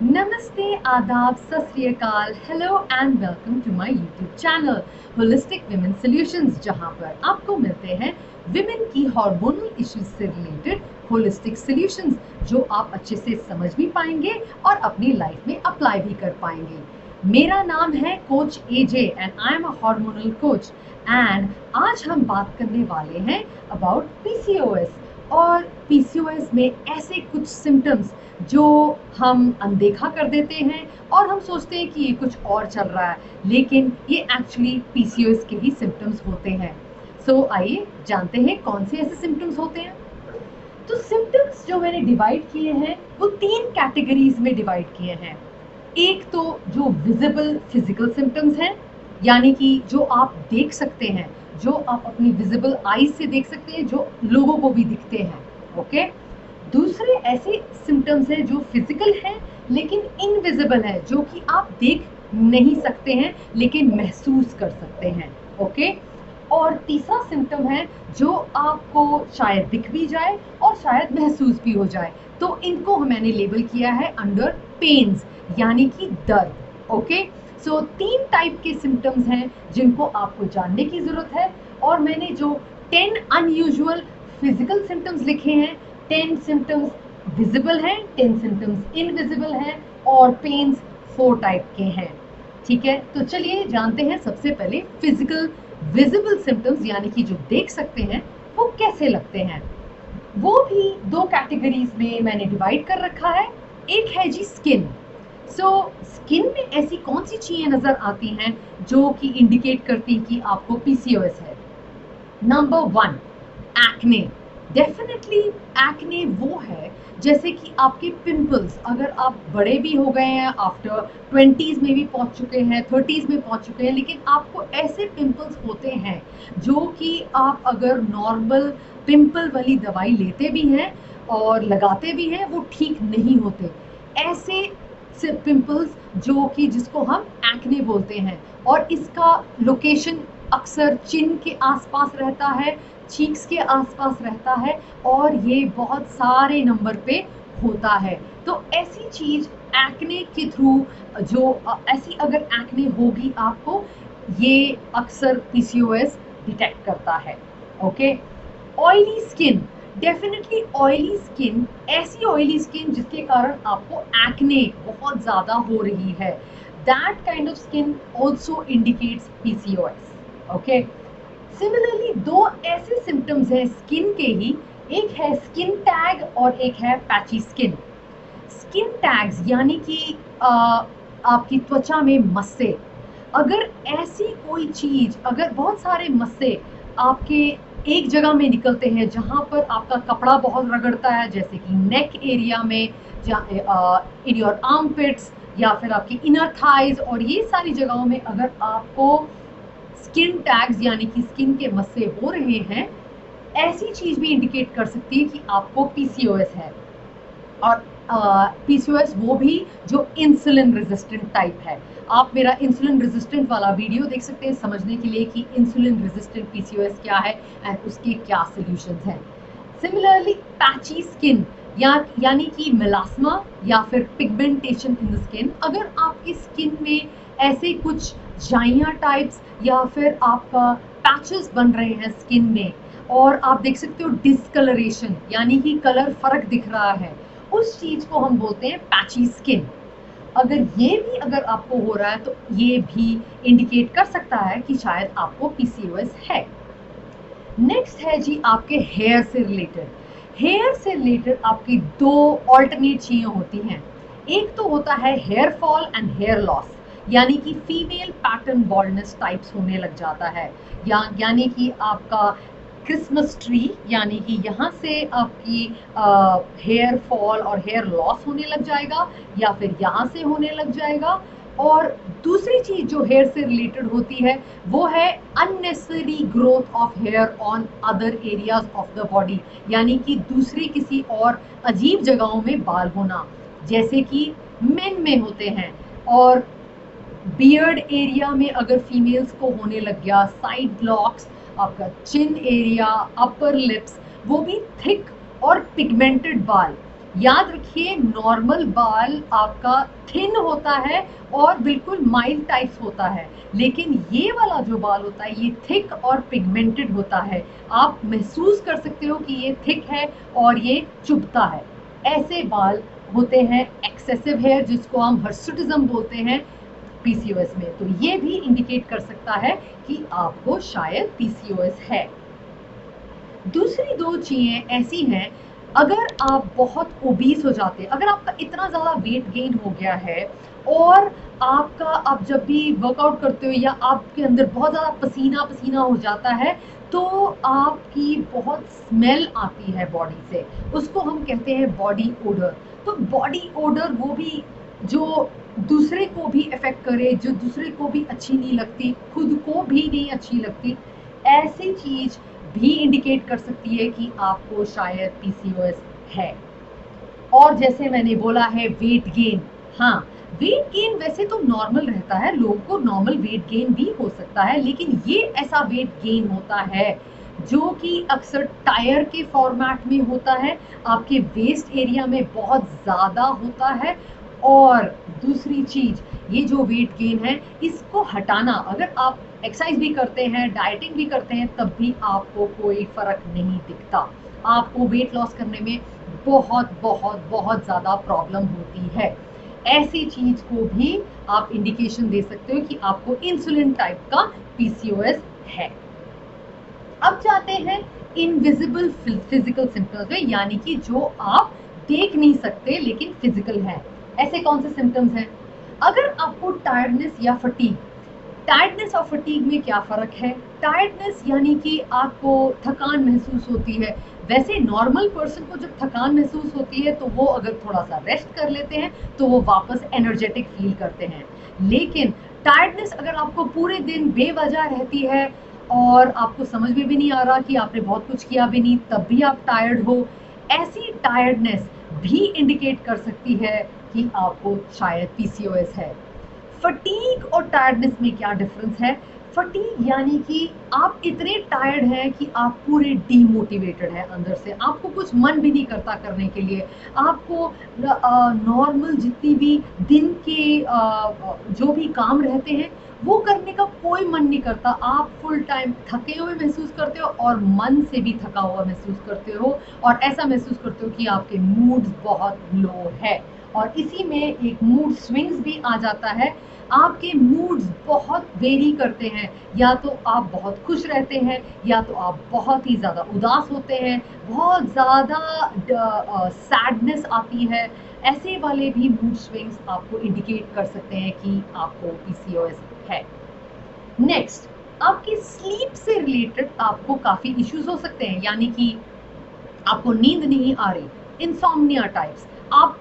नमस्ते, आदाब, सत श्री अकाल, hello and welcome to my YouTube channel holistic women solutions, जहां पर आपको मिलते हैं विमेन की हार्मोनल इश्यूज से रिलेटेड होलिस्टिक सॉल्यूशंस जो आप अच्छे से समझ भी पाएंगे और अपनी लाइफ में अप्लाई भी कर पाएंगे। मेरा नाम है coach AJ and I am a hormonal coach and आज हम बात करने वाले हैं अबाउट पीसीओएस। और पीसीओएस में ऐसे कुछ सिम्टम्स जो हम अनदेखा कर देते हैं और हम सोचते हैं कि ये कुछ और चल रहा है, लेकिन ये एक्चुअली पीसीओएस के ही सिम्टम्स होते हैं। सो आइए जानते हैं कौन से ऐसे सिम्टम्स होते हैं। तो सिम्टम्स जो मैंने डिवाइड किए हैं वो 3 कैटेगरीज में डिवाइड किए हैं। एक तो जो विजिबल फिजिकल सिम्टम्स हैं, यानी कि जो आप देख सकते हैं, जो आप अपनी विजिबल आईज से देख सकते हैं, जो लोगों को भी दिखते हैं। ओके। दूसरे ऐसे सिम्टम्स हैं जो फिजिकल हैं लेकिन इनविजिबल है, जो कि आप देख नहीं सकते हैं लेकिन महसूस कर सकते हैं। ओके। और तीसरा सिम्टम है जो आपको शायद दिख भी जाए और शायद महसूस भी हो जाए, तो इनको मैंने लेबल किया है अंडर पेन्स, यानी कि दर्द। ओके। सो 3 टाइप के सिम्टम्स हैं जिनको आपको जानने की जरूरत है। और मैंने जो 10 अनयूजुअल फिजिकल सिम्टम्स लिखे हैं, 10 सिम्टम्स विजिबल हैं, 10 सिम्टम्स इनविजिबल हैं और पेन्स 4 टाइप के हैं। ठीक है, तो चलिए जानते हैं सबसे पहले फिजिकल विजिबल सिम्टम्स, यानी कि जो देख सकते हैं वो कैसे लगते हैं। वो भी 2 कैटेगरीज में मैंने डिवाइड कर रखा है। एक है जी स्किन। स्किन में ऐसी कौन सी चीजें नजर आती हैं जो कि इंडिकेट करती हैं कि आपको पीसीओएस है। Number 1, acne. डेफिनेटली एक्ने वो है जैसे कि आपके पिंपल्स, अगर आप बड़े भी हो गए हैं, आफ्टर 20s में भी पहुंच चुके हैं, 30s में पहुंच चुके हैं, लेकिन आपको ऐसे पिंपल्स होते हैं जो कि आप अगर नॉर्मल पिंपल वाली दवाई लेते भी हैं और लगाते भी हैं वो ठीक नहीं होते। ऐसे पिंपल्स जो कि जिसको हम एक्ने बोलते हैं, और इसका लोकेशन अक्सर चिन के आसपास रहता है, चीक्स के आसपास रहता है और ये बहुत सारे नंबर पे होता है। तो ऐसी चीज एक्ने के थ्रू जो ऐसी अगर एक्ने होगी आपको, ये अक्सर पीसीओएस डिटेक्ट करता है। Okay. Oily skin. Definitely oily skin, ऐसी ऑयली स्किन जिसके कारण आपको एक्ने बहुत ज्यादा हो रही है, that kind of skin also indicates PCOS. Okay. Similarly 2 ऐसे सिम्टम्स हैं स्किन के ही, एक है स्किन टैग और एक है पैची स्किन। स्किन टैग्स यानी कि आपकी त्वचा में मस्से, अगर ऐसी कोई चीज, अगर बहुत सारे मस्से आपके एक जगह में निकलते हैं जहां पर आपका कपड़ा बहुत रगड़ता है, जैसे कि नेक एरिया में, इन योर आर्मपिट्स या फिर आपकी इनर थाइज, और ये सारी जगहों में अगर आपको स्किन टैग्स यानी कि स्किन के मस्से हो रहे हैं, ऐसी चीज भी इंडिकेट कर सकती है कि आपको पीसीओएस है। और पीसीओएस वो भी जो इंसुलिन रेजिस्टेंट टाइप है। आप मेरा इंसुलिन रेजिस्टेंट वाला वीडियो देख सकते हैं समझने के लिए कि इंसुलिन रेजिस्टेंट पीसीओएस क्या है एंड उसके क्या सॉल्यूशंस हैं। सिमिलरली पैची स्किन यानी कि मेलास्मा या फिर पिगमेंटेशन इन द स्किन, अगर आपकी स्किन में ऐसे कुछ जाइया टाइप्स या फिर आपका पैचेस बन रहे हैं स्किन में, और आप देख सकते हो डिसकलरेशन यानी कि कलर फर्क दिख रहा है, उस चीज को हम बोलते हैं पैची स्किन। अगर ये भी अगर आपको हो रहा है तो ये भी इंडिकेट कर सकता है कि शायद आपको पीसीओएस है। नेक्स्ट है जी आपके हेयर से रिलेटेड। हेयर से रिलेटेड आपकी 2 ऑल्टरनेट चीजें होती हैं। एक तो होता है hair fall and hair loss, यानी कि फीमेल पैटर्न बॉल्डनेस टाइप्स होने लग जाता है, यानी कि आपका क्रिसमस ट्री, यानी कि यहाँ से आपकी हेयर फॉल और हेयर लॉस होने लग जाएगा या फिर यहाँ से होने लग जाएगा। और दूसरी चीज जो हेयर से रिलेटेड होती है वो है unnecessary growth of hair on other areas of the body, यानी कि दूसरी किसी और अजीब जगहों में बाल होना, जैसे कि मेन में होते हैं। और बियर्ड एरिया में अगर फीमेल्स को होने लग गया, साइड लॉक्स, आपका चिन एरिया, अपर लिप्स, वो भी थिक और पिगमेंटेड बाल, याद रखिए, नॉर्मल बाल आपका थिन होता है और बिल्कुल माइल्ड टाइप्स होता है, लेकिन ये वाला जो बाल होता है ये थिक और पिगमेंटेड होता है। आप महसूस कर सकते हो कि ये थिक है और ये चुभता है। ऐसे बाल होते हैं एक्सेसिव हेयर, जिसको हम हर्सुटिज्म बोलते हैं पीसीओएस में। तो ये भी इंडिकेट कर सकता है कि आपको शायद पीसीओएस है। दूसरी दो चीजें ऐसी हैं, अगर आप बहुत ओबीस हो जाते हैं, अगर आपका इतना ज़्यादा वेट गेन हो गया है और आप जब भी वर्कआउट करते हो या आपके अंदर बहुत ज़्यादा पसीना पसीना हो जाता है, तो आपकी बहुत स्मेल आती है बॉडी से, उसको हम कहते हैं बॉडी ओडर। तो बॉडी ओडर वो भी जो दूसरे को भी इफेक्ट करे, जो दूसरे को भी अच्छी नहीं लगती, खुद को भी नहीं अच्छी लगती, ऐसी चीज भी इंडिकेट कर सकती है कि आपको शायद पीसीओएस है। और जैसे मैंने बोला है वेट गेन, हाँ, वेट गेन वैसे तो नॉर्मल रहता है, लोगों को नॉर्मल वेट गेन भी हो सकता है, लेकिन ये ऐसा वेट गेन होता है जो कि अक्सर टायर के फॉर्मेट में होता है, आपके वेस्ट एरिया में बहुत ज़्यादा होता है। और दूसरी चीज, ये जो वेट गेन है इसको हटाना, अगर आप एक्सरसाइज भी करते हैं, डाइटिंग भी करते हैं, तब भी आपको कोई फर्क नहीं दिखता, आपको वेट लॉस करने में बहुत बहुत बहुत ज़्यादा प्रॉब्लम होती है। ऐसी चीज को भी आप इंडिकेशन दे सकते हो कि आपको इंसुलिन टाइप का पीसीओएस है। अब जाते हैं इनविजिबल फिजिकल सिम्टम्स में, यानी कि जो आप देख नहीं सकते लेकिन फिजिकल है। ऐसे कौन से सिम्टम्स हैं? अगर आपको टायर्डनेस या फटीग, टायर्डनेस और फटीग में क्या फ़र्क है? टायर्डनेस यानी कि आपको थकान महसूस होती है। वैसे नॉर्मल पर्सन को जब थकान महसूस होती है तो वो अगर थोड़ा सा रेस्ट कर लेते हैं तो वो वापस एनर्जेटिक फील करते हैं। लेकिन टायर्डनेस अगर आपको पूरे दिन बेवजह रहती है और आपको समझ में भी नहीं आ रहा कि आपने बहुत कुछ किया भी नहीं, तब भी आप टायर्ड हो, ऐसी टायर्डनेस भी इंडिकेट कर सकती है कि आपको शायद पीसीओएस है। फटीग और टायर्डनेस में क्या डिफरेंस है? फटीग यानी कि आप इतने टायर्ड हैं कि आप पूरे डीमोटिवेटेड हैं अंदर से, आपको कुछ मन भी नहीं करता करने के लिए, आपको नॉर्मल जितनी भी दिन के जो भी काम रहते हैं वो करने का कोई मन नहीं करता, आप फुल टाइम थके हुए महसूस करते हो और मन से भी थका हुआ महसूस करते हो, और ऐसा महसूस करते हो कि आपके मूड बहुत लो है। और इसी में एक मूड स्विंग्स भी आ जाता है, आपके मूड्स बहुत वेरी करते हैं, या तो आप बहुत खुश रहते हैं या तो आप बहुत ही ज़्यादा उदास होते हैं, बहुत ज़्यादा सैडनेस आती है। ऐसे वाले भी मूड स्विंग्स आपको इंडिकेट कर सकते हैं कि आपको पीसीओएस है। नेक्स्ट, आपकी स्लीप से रिलेटेड आपको काफ़ी इश्यूज हो सकते हैं, यानी कि आपको नींद नहीं आ रही, इंसोम्निया टाइप्स, आप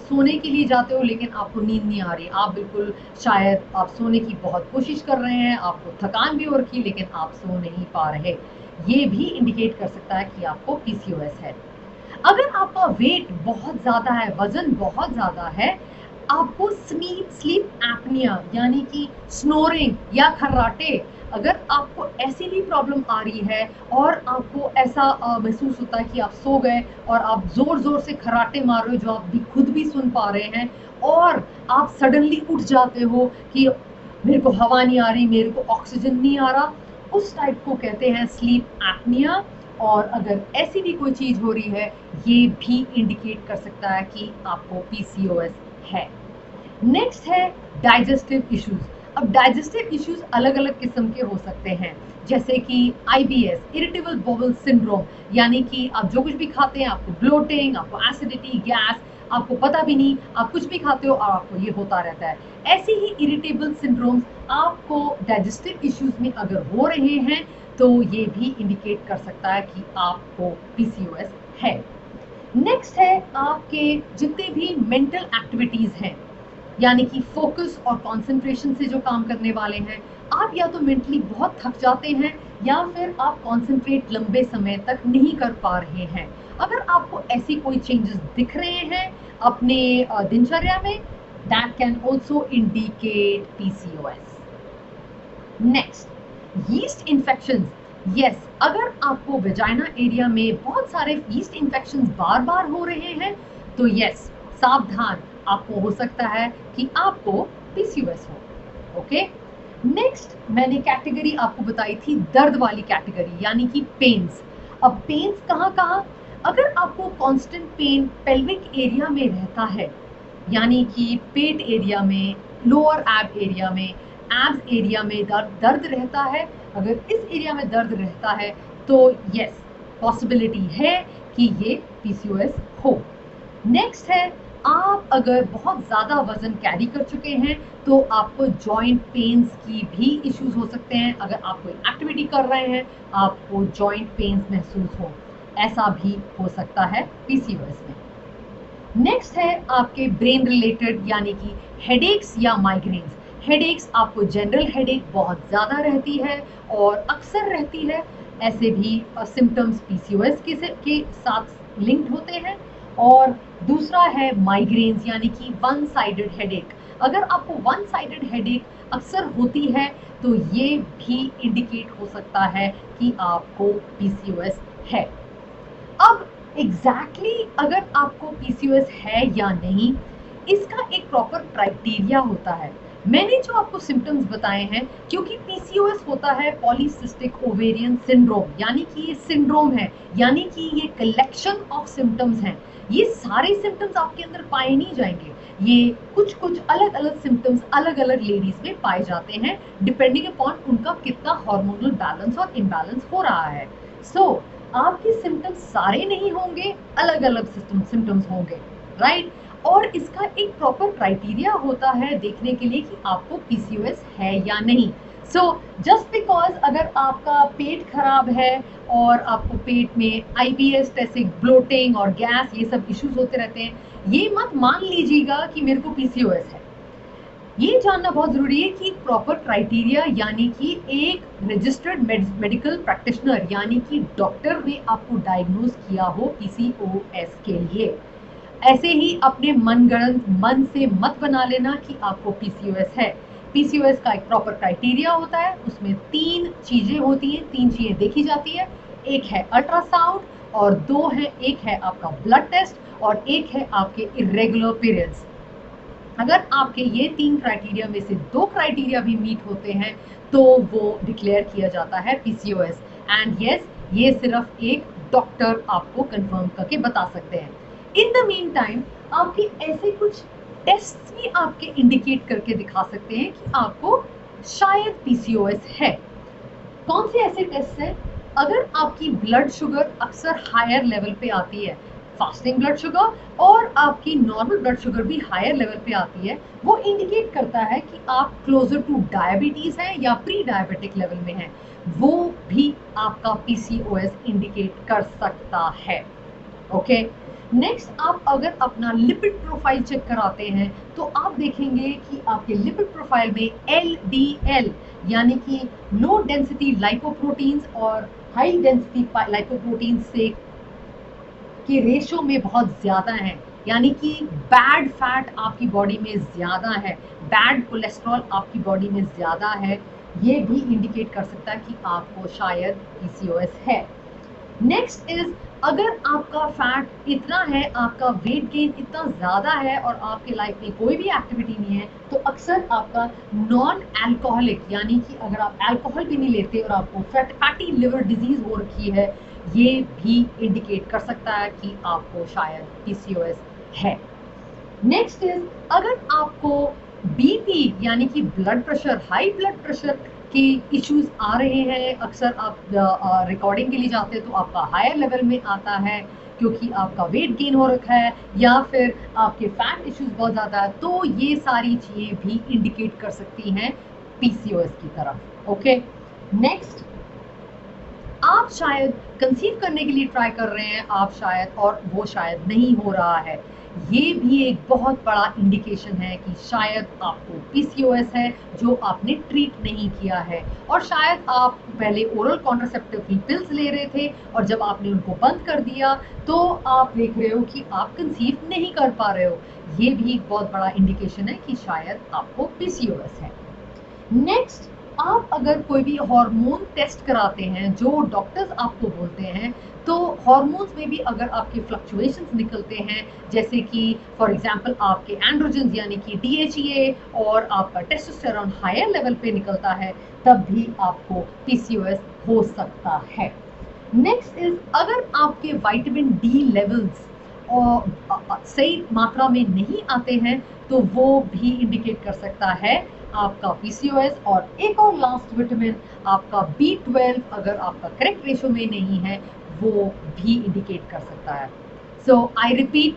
सोने के लिए जाते हो लेकिन आपको नींद नहीं आ रही, आप बिल्कुल शायद आप सोने की बहुत कोशिश कर रहे हैं, आपको थकान भी हो रखी लेकिन आप सो नहीं पा रहे, ये भी इंडिकेट कर सकता है कि आपको पीसीओएस है। अगर आपका वेट बहुत ज़्यादा है, वजन बहुत ज़्यादा है, आपको स्लीप एपनिया यानी कि स्नोरिंग या खर्राटे, अगर आपको ऐसी भी प्रॉब्लम आ रही है और आपको ऐसा महसूस होता है कि आप सो गए और आप ज़ोर ज़ोर से खर्राटे मार रहे हो जो आप भी खुद भी सुन पा रहे हैं, और आप सडनली उठ जाते हो कि मेरे को हवा नहीं आ रही, मेरे को ऑक्सीजन नहीं आ रहा, उस टाइप को कहते हैं स्लीप एपनिया। और अगर ऐसी भी कोई चीज़ हो रही है, ये भी इंडिकेट कर सकता है कि आपको पीसीओएस है। नेक्स्ट है डाइजेस्टिव इश्यूज। अब डाइजेस्टिव इश्यूज अलग अलग किस्म के हो सकते हैं, जैसे कि आईबीएस, इरिटेबल बाउल सिंड्रोम, यानी कि आप जो कुछ भी खाते हैं आपको ब्लोटिंग, आपको एसिडिटी, गैस, आपको पता भी नहीं, आप कुछ भी खाते हो और आपको ये होता रहता है। ऐसे ही इरिटेबल सिंड्रोम्स आपको डाइजेस्टिव इश्यूज में अगर हो रहे हैं तो ये भी इंडिकेट कर सकता है कि आपको पीसीओएस है। नेक्स्ट है आपके जितने भी मेंटल एक्टिविटीज हैं, यानी कि फोकस और कंसंट्रेशन से जो काम करने वाले हैं, आप या तो मेंटली बहुत थक जाते हैं या फिर आप कंसंट्रेट लंबे समय तक नहीं कर पा रहे हैं। अगर आपको ऐसी कोई चेंजेस दिख रहे हैं अपने दिनचर्या में, that can also indicate PCOS. Next, yeast infections. Yes, अगर आपको वेजाइना एरिया में बहुत सारे यीस्ट इन्फेक्शंस बार बार हो रहे हैं तो यस, सावधान, आपको हो सकता है कि आपको पीसीओएस हो। ओके, नेक्स्ट मैंने कैटेगरी आपको बताई थी दर्द वाली कैटेगरी, यानी कि पेन्स। अब पेन्स कहाँ कहाँ? अगर आपको कांस्टेंट पेन पेल्विक एरिया में रहता है, यानी कि पेट एरिया में, लोअर एब एरिया में, एब्स एरिया में दर्द रहता है, अगर इस एरिया में दर्द रहता है तो यस, पॉसिबिलिटी है कि ये पीसीओएस हो। नेक्स्ट है, आप अगर बहुत ज़्यादा वजन कैरी कर चुके हैं तो आपको जॉइंट पेन्स की भी इश्यूज हो सकते हैं। अगर आप कोई एक्टिविटी कर रहे हैं, आपको जॉइंट पेन्स महसूस हो, ऐसा भी हो सकता है पीसीओएस में। नेक्स्ट है आपके ब्रेन रिलेटेड, यानी कि हेडेक्स या माइग्रेन्स। हेडेक्स, आपको जनरल हेडेक बहुत ज़्यादा रहती है और अक्सर रहती है, ऐसे भी सिम्टम्स पीसीओएस के साथ लिंक्ड होते हैं। और दूसरा है माइग्रेन्स, यानी कि वन साइडेड हेडेक। अगर आपको वन साइडेड हेडेक अक्सर होती है तो ये भी इंडिकेट हो सकता है कि आपको पीसीओएस है। अब एग्जैक्टली अगर आपको पीसीओएस है या नहीं, इसका एक प्रॉपर क्राइटेरिया होता है। मैंने जो आपको सिम्टम्स बताए हैं, क्योंकि पीसीओएस होता है पॉलीसिस्टिक ओवेरियन सिंड्रोम, यानी कि ये सिंड्रोम है, यानी कि ये कलेक्शन ऑफ सिम्टम्स हैं। ये सारे सिम्टम्स आपके अंदर पाए नहीं जाएंगे, ये कुछ कुछ अलग अलग सिम्टम्स अलग अलग लेडीज में पाए जाते हैं, डिपेंडिंग अपॉन उनका कितना हार्मोनल बैलेंस और इम्बैलेंस हो रहा है। सो आपके सिम्टम्स सारे नहीं होंगे, अलग अलग सिम्टम्स होंगे, राइट? और इसका एक प्रॉपर क्राइटेरिया होता है देखने के लिए कि आपको पीसीओएस है या नहीं। सो जस्ट बिकॉज अगर आपका पेट खराब है और आपको पेट में आईबीएस, स्टेसिक, ब्लोटिंग और गैस, ये सब इश्यूज होते रहते हैं, ये मत मान लीजिएगा कि मेरे को पीसीओएस है। ये जानना बहुत जरूरी है कि प्रॉपर क्राइटेरिया, यानी कि एक रजिस्टर्ड मेडिकल प्रैक्टिशनर, यानी कि डॉक्टर ने आपको डायग्नोज किया हो पीसीओएस के लिए। ऐसे ही अपने मनगढ़ंत मन से मत बना लेना कि आपको पीसीओएस है। पीसीओएस का एक प्रॉपर क्राइटेरिया होता है, उसमें 3 चीजें होती हैं, 3 चीजें देखी जाती है। एक है अल्ट्रासाउंड और 2 है, एक है आपका ब्लड टेस्ट और एक है आपके इरेगुलर पीरियड्स। अगर आपके ये 3 क्राइटेरिया में से 2 क्राइटेरिया भी मीट होते हैं तो वो डिक्लेयर किया जाता है पीसीओएस। एंड यस, ये सिर्फ एक डॉक्टर आपको कंफर्म करके बता सकते हैं। इन द मीन टाइम आपके ऐसे कुछ टेस्ट भी आपके इंडिकेट करके दिखा सकते हैं कि आपको शायद पीसीओएस है। कौन से ऐसे टेस्ट हैं? अगर आपकी ब्लड शुगर अक्सर हायर लेवल पे आती है, फास्टिंग ब्लड शुगर, और आपकी नॉर्मल ब्लड शुगर भी हायर लेवल पे आती है, वो इंडिकेट करता है कि आप क्लोजर टू डायबिटीज हैं या प्री डायबिटिक लेवल में हैं, वो भी आपका पीसीओएस इंडिकेट कर सकता है। ओके, नेक्स्ट आप अगर अपना लिपिड प्रोफाइल चेक कराते हैं तो आप देखेंगे कि आपके लिपिड प्रोफाइल में एलडीएल, यानी कि लो डेंसिटी लाइपोप्रोटीन्स और हाई डेंसिटी लाइपोप्रोटीन्स से के रेशो में बहुत ज़्यादा है, यानी कि बैड फैट आपकी बॉडी में ज़्यादा है, बैड कोलेस्ट्रॉल आपकी बॉडी में ज़्यादा है, ये भी इंडिकेट कर सकता है कि आपको शायद पीसीओएस है। नेक्स्ट इज, अगर आपका फैट इतना है, आपका वेट गेन इतना ज़्यादा है और आपके लाइफ में कोई भी एक्टिविटी नहीं है, तो अक्सर आपका नॉन अल्कोहलिक, यानी कि अगर आप अल्कोहल भी नहीं लेते और आपको फैटी लिवर डिजीज हो रखी है, ये भी इंडिकेट कर सकता है कि आपको शायद पीसीओएस है। नेक्स्ट इज, अगर आपको बीपी, यानी कि blood pressure, high blood pressure के इश्यूज आ रहे हैं, अक्सर आप रिकॉर्डिंग के लिए जाते हैं तो आपका हायर लेवल में आता है क्योंकि आपका वेट गेन हो रखा है या फिर आपके फैट इश्यूज बहुत ज़्यादा है, तो ये सारी चीज़ें भी इंडिकेट कर सकती हैं पीसीओएस की तरफ। ओके, नेक्स्ट, आप शायद कंसीव करने के लिए ट्राई कर रहे हैं, आप शायद, और वो शायद नहीं हो रहा है, ये भी एक बहुत बड़ा इंडिकेशन है कि शायद आपको पीसीओएस है जो आपने ट्रीट नहीं किया है, और शायद आप पहले ओरल कॉन्ट्रासेप्टिव पिल्स ले रहे थे और जब आपने उनको बंद कर दिया तो आप देख रहे हो कि आप कंसीव नहीं कर पा रहे हो, ये भी एक बहुत बड़ा इंडिकेशन है कि शायद आपको पीसीओएस है। नेक्स्ट, आप अगर कोई भी हार्मोन टेस्ट कराते हैं, जो डॉक्टर्स आपको बोलते हैं, तो हार्मोन्स में भी अगर आपके फ्लक्चुएशंस निकलते हैं, जैसे कि फॉर एग्जांपल आपके एंड्रोजन्स यानी कि डीएचईए और आपका टेस्टोस्टेरोन हायर लेवल पे निकलता है, तब भी आपको पीसीओएस हो सकता है। नेक्स्ट इज, अगर आपके विटामिन डी लेवल्स सही मात्रा में नहीं आते हैं, तो वो भी इंडिकेट कर सकता है आपका पीसीओएस। और एक और लास्ट विटामिन, आपका B12 अगर आपका करेक्ट रेशो में नहीं है, वो भी इंडिकेट कर सकता है। सो आई रिपीट,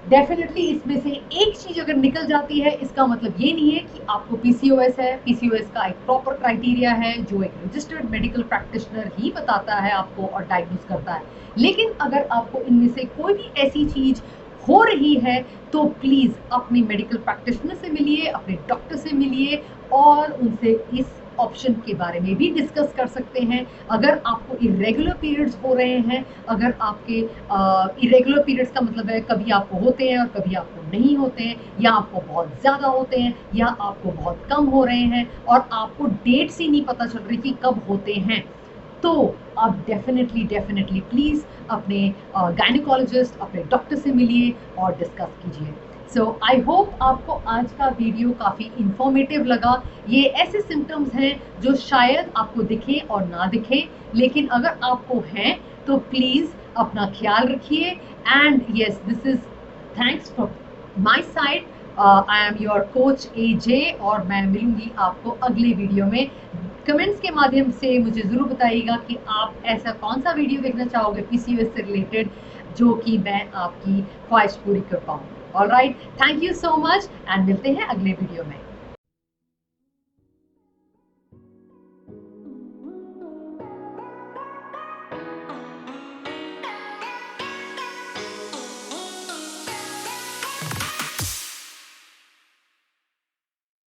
डेफिनेटली इसमें से एक चीज अगर निकल जाती है, इसका मतलब ये नहीं है कि आपको पीसीओएस है। पीसीओएस का एक प्रॉपर क्राइटेरिया है जो एक रजिस्टर्ड मेडिकल प्रैक्टिशनर ही बताता है आपको और डायग्नोस करता है। लेकिन अगर आपको इनमें से कोई भी ऐसी चीज हो रही है, तो प्लीज अपने मेडिकल प्रैक्टिशनर से मिलिए, अपने डॉक्टर से मिलिए और उनसे इस ऑप्शन के बारे में भी डिस्कस कर सकते हैं। अगर आपको इरेगुलर पीरियड्स हो रहे हैं, अगर आपके इरेगुलर पीरियड्स का मतलब है कभी आपको होते हैं और कभी आपको नहीं होते हैं, या आपको बहुत ज़्यादा होते हैं या आपको बहुत कम हो रहे हैं और आपको डेट्स ही नहीं पता चल रही कि कब होते हैं, तो आप डेफिनेटली प्लीज़ अपने गायनेकोलॉजिस्ट, अपने डॉक्टर से मिलिए और डिस्कस कीजिए। सो आई होप आपको आज का वीडियो काफ़ी इंफॉर्मेटिव लगा। ये ऐसे सिम्टम्स हैं जो शायद आपको दिखे और ना दिखे, लेकिन अगर आपको हैं तो प्लीज़ अपना ख्याल रखिए। And yes, this is thanks from my side. I am your coach AJ और मैं मिलूंगी आपको अगले वीडियो में। कमेंट्स के माध्यम से मुझे ज़रूर बताइएगा कि आप ऐसा कौन सा वीडियो देखना चाहोगे पीसीओएस से रिलेटेड, जो कि मैं आपकी ख्वाहिश पूरी कर पाऊँ। Alright, thank you so much and मिलते हैं अगले वीडियो में।